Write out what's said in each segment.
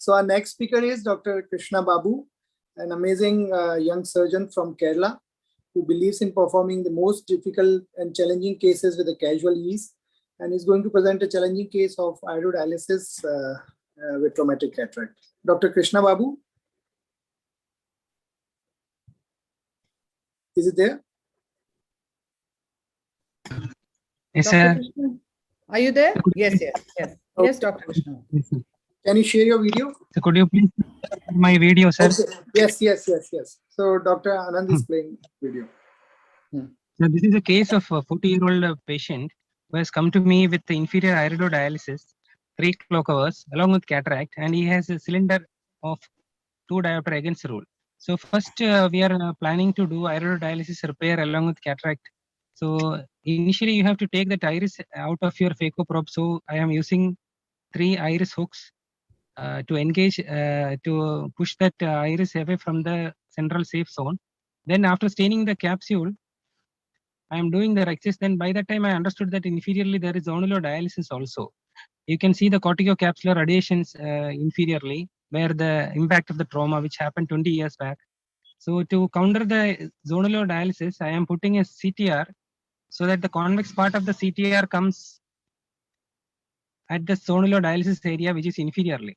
So our next speaker is Dr. Krishna Babu, an amazing young surgeon from Kerala who believes in performing the most difficult and challenging cases with a casual ease, and is going to present a challenging case of iododialysis with traumatic cataract. Dr. Krishna Babu, is it there? Yes, Dr. sir. Krishna, are you there? Yes, yes, yes. Okay. Yes, Dr. Krishna. Yes, sir. Can you share your video? So could you please share my video, sir? Okay. Yes. So Dr. Anand is playing video. So this is a case of a 40-year-old patient who has come to me with the inferior iridodialysis, 3 clock hours, along with cataract, and he has a cylinder of 2 diopter against rule. So first, we are planning to do iridodialysis repair along with cataract. So initially, you have to take that iris out of your phaco probe. So I am using 3 iris hooks to engage to push that iris away from the central safe zone. Then after staining the capsule, I am doing the rexis. Then by that time I understood that inferiorly there is zonulodialysis also. You can see the corticocapsular radiations inferiorly, where the impact of the trauma which happened 20 years back. So to counter the zonulodialysis, I am putting a CTR so that the convex part of the CTR comes at the zonulodialysis area which is inferiorly.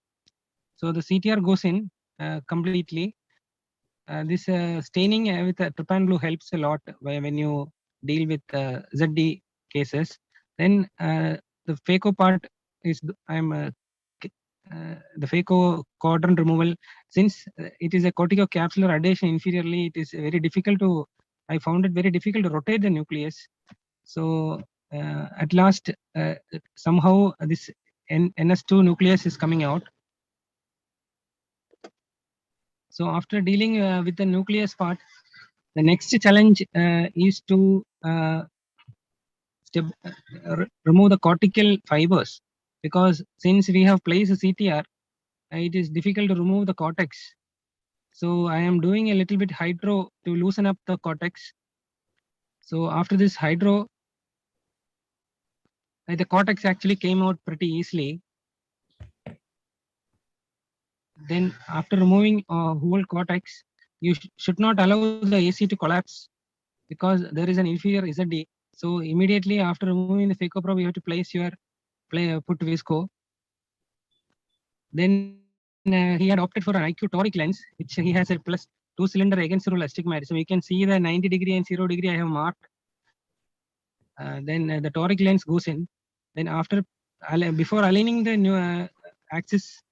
So the CTR goes in completely. This staining with trypan glue helps a lot when you deal with ZD cases. Then the phaco part is the phaco quadrant removal. Since it is a corticocapsular radiation inferiorly, it is very difficult to. I found it very difficult to rotate the nucleus. So at last, somehow this NS2 nucleus is coming out. So after dealing with the nucleus part, the next challenge is to remove the cortical fibers, because since we have placed a CTR, it is difficult to remove the cortex. So I am doing a little bit hydro to loosen up the cortex. So after this hydro, the cortex actually came out pretty easily. Then after removing whole cortex, you should not allow the AC to collapse because there is an inferior ZD. So immediately after removing the phaco probe, you have to place your put visco. Then he had opted for an IQ toric lens, which he has a plus 2 cylinder against rule astigmatism. You can see the 90 degree and 0 degree I have marked. Then the toric lens goes in. Then after before aligning the new axis,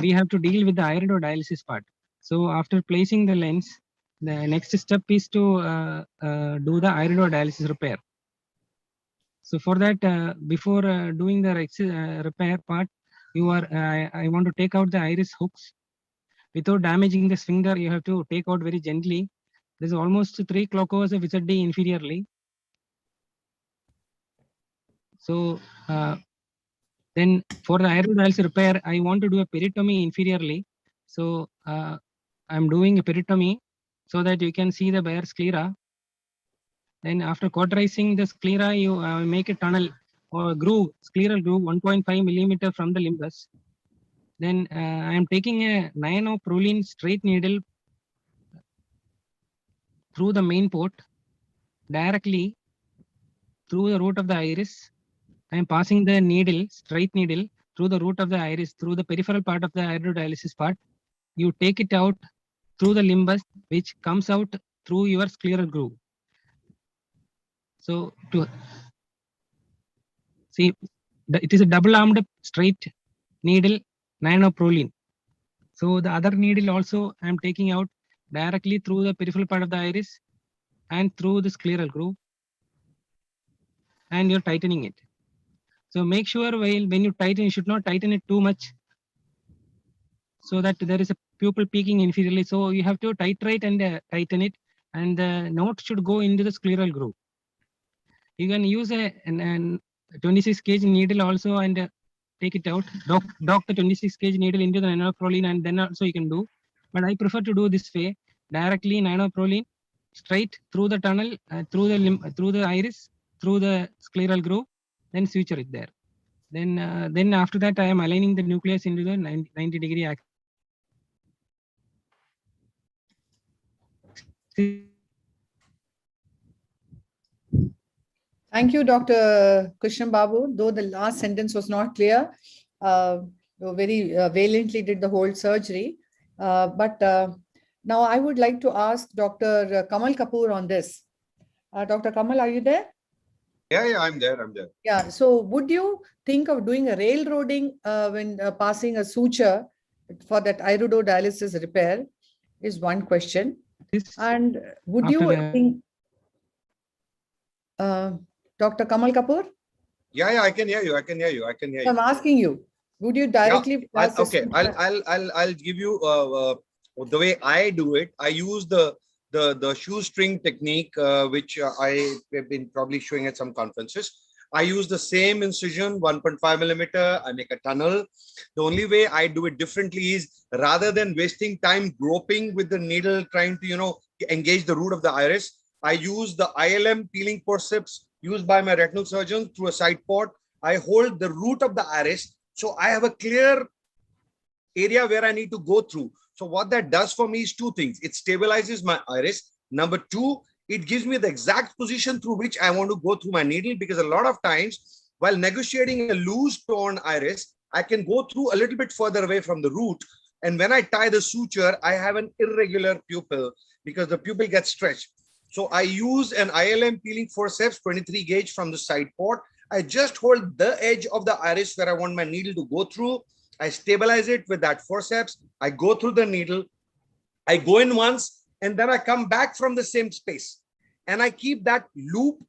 we have to deal with the iridodialysis part. So after placing the lens, the next step is to do the iridodialysis repair. So for that, before doing the repair part, I want to take out the iris hooks. Without damaging the sphincter, you have to take out very gently. There's almost 3 clock hours of ZD inferiorly. So then for the iridodialysis repair, I want to do a peritomy inferiorly. So I'm doing a peritomy so that you can see the bare sclera. Then after cauterizing the sclera, you make a tunnel or groove, scleral groove 1.5 millimeter from the limbus. Then I am taking a nioprolene straight needle through the main port directly through the root of the iris. I am passing the needle, straight needle, through the root of the iris, through the peripheral part of the iridodialysis part. You take it out through the limbus, which comes out through your scleral groove. So to see, it is a double-armed straight needle nioprolene. So the other needle also I am taking out directly through the peripheral part of the iris and through the scleral groove, and you're tightening it. So make sure when you tighten, you should not tighten it too much so that there is a pupil peaking inferiorly. So you have to titrate and tighten it, and the knot should go into the scleral groove. You can use a 26 gauge needle also and take it out, dock the 26 gauge needle into the nioprolene, and then also you can do. But I prefer to do this way, directly nioprolene, straight through the tunnel, through the iris, through the scleral groove, then suture it there. Then after that, I am aligning the nucleus into the 90-degree axis. Thank you, Dr. Krishnan Babu. Though the last sentence was not clear, you very valiantly did the whole surgery. Now I would like to ask Dr. Kamal Kapoor on this. Dr. Kamal, are you there? Yeah, I'm there. Yeah. So would you think of doing a railroading when passing a suture for that iridodialysis repair is one question. This And would you after, think, Dr. Kamal Kapoor? Yeah, I can hear you. I'm asking you, would you directly pass this Okay, suture? I'll give you the way I do it. I use the shoestring technique, which I have been probably showing at some conferences. I use the same incision, 1.5 millimeter. I make a tunnel. The only way I do it differently is, rather than wasting time groping with the needle, trying to, engage the root of the iris, I use the ILM peeling forceps used by my retinal surgeon through a side port. I hold the root of the iris, so I have a clear area where I need to go through. So what that does for me is two things. It stabilizes my iris. Number two, it gives me the exact position through which I want to go through my needle, because a lot of times while negotiating a loose torn iris, I can go through a little bit further away from the root. And when I tie the suture, I have an irregular pupil because the pupil gets stretched. So I use an ILM peeling forceps 23 gauge from the side port. I just hold the edge of the iris where I want my needle to go through. I stabilize it with that forceps. I go through the needle. I go in once, and then I come back from the same space. And I keep that loop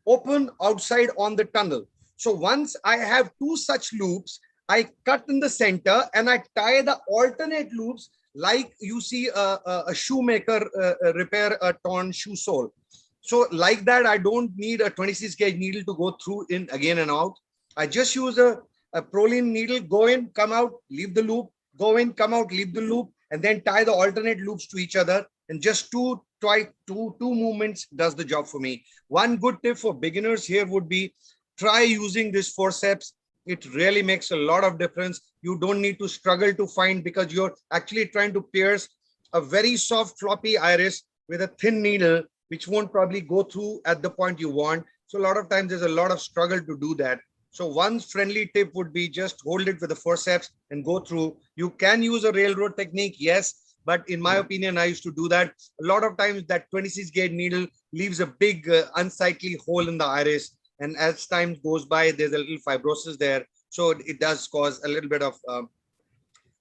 open outside on the tunnel. So once I have two such loops, I cut in the center and I tie the alternate loops like you see a shoemaker repair a torn shoe sole. So like that, I don't need a 26 gauge needle to go through in again and out. I just use a Prolene needle, go in, come out, leave the loop, go in, come out, leave the loop, and then tie the alternate loops to each other. And just two movements does the job for me. One good tip for beginners here would be, try using this forceps. It really makes a lot of difference. You don't need to struggle to find, because you're actually trying to pierce a very soft floppy iris with a thin needle, which won't probably go through at the point you want. So a lot of times there's a lot of struggle to do that. So one friendly tip would be just hold it with the forceps and go through. You can use a railroad technique, yes, but in my opinion, I used to do that. A lot of times that 26 gauge needle leaves a big unsightly hole in the iris. And as time goes by, there's a little fibrosis there. So it does cause a little bit of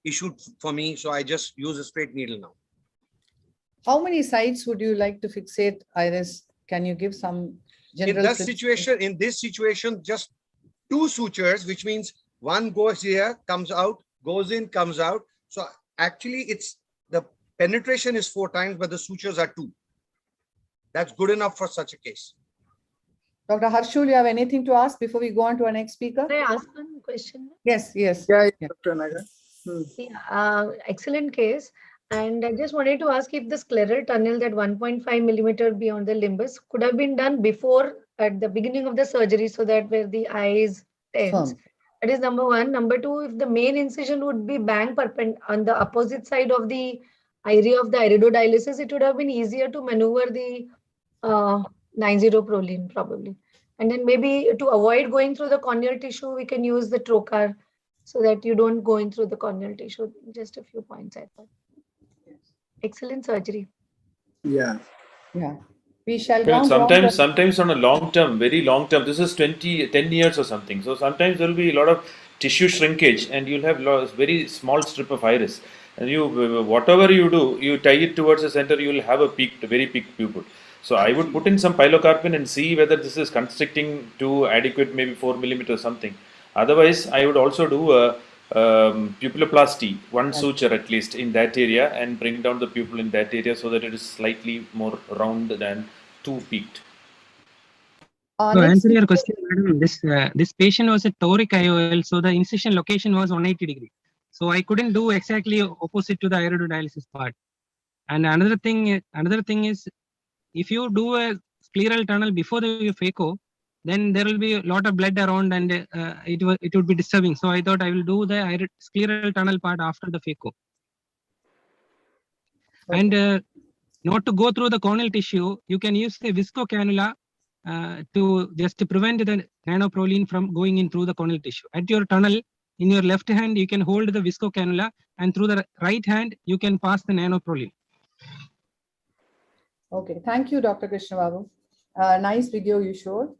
issue for me. So I just use a straight needle now. How many sites would you like to fixate iris? Can you give some general? In this situation, just two sutures, which means one goes here, comes out, goes in, comes out. So actually it's the penetration is 4 times, but the sutures are 2. That's good enough for such a case. Dr. Harshul, you have anything to ask before we go on to our next speaker? Can I ask one question? Yes. Yeah. Dr. Nagar. Yeah, excellent case. And I just wanted to ask if the scleral tunnel, that 1.5 millimeter beyond the limbus, could have been done before, at the beginning of the surgery, so that where the eye is tense. That is number one. Number two, if the main incision would be bang on the opposite side of the area of the iridodialysis, it would have been easier to maneuver the 90 Prolene probably. And then maybe to avoid going through the corneal tissue, we can use the trocar so that you don't go in through the corneal tissue. Just a few points, I thought. Excellent surgery. Yeah. We shall Well, sometimes on a long term, very long term, this is 10 years or something. So sometimes there will be a lot of tissue shrinkage and you'll have very small strip of iris. And you, whatever you do, you tie it towards the center, you will have a very peaked pupil. So I would put in some pilocarpine and see whether this is constricting to adequate, maybe 4 millimeters or something. Otherwise, I would also do a pupilloplasty, one suture at least in that area, and bring down the pupil in that area so that it is slightly more round than too peaked. To answer your question, madam, this patient was a toric IOL, so the incision location was 180 degree. So I couldn't do exactly opposite to the iridodialysis part. And another thing is, if you do a scleral tunnel before the phaco, then there will be a lot of blood around and it would be disturbing. So I thought I will do the scleral tunnel part after the phaco. And not to go through the corneal tissue, you can use a visco cannula to just prevent the nanoproline from going in through the corneal tissue. At your tunnel, in your left hand, you can hold the visco cannula, and through the right hand, you can pass the nanoproline. Okay, thank you, Dr. Krishna Babu. Nice video you showed.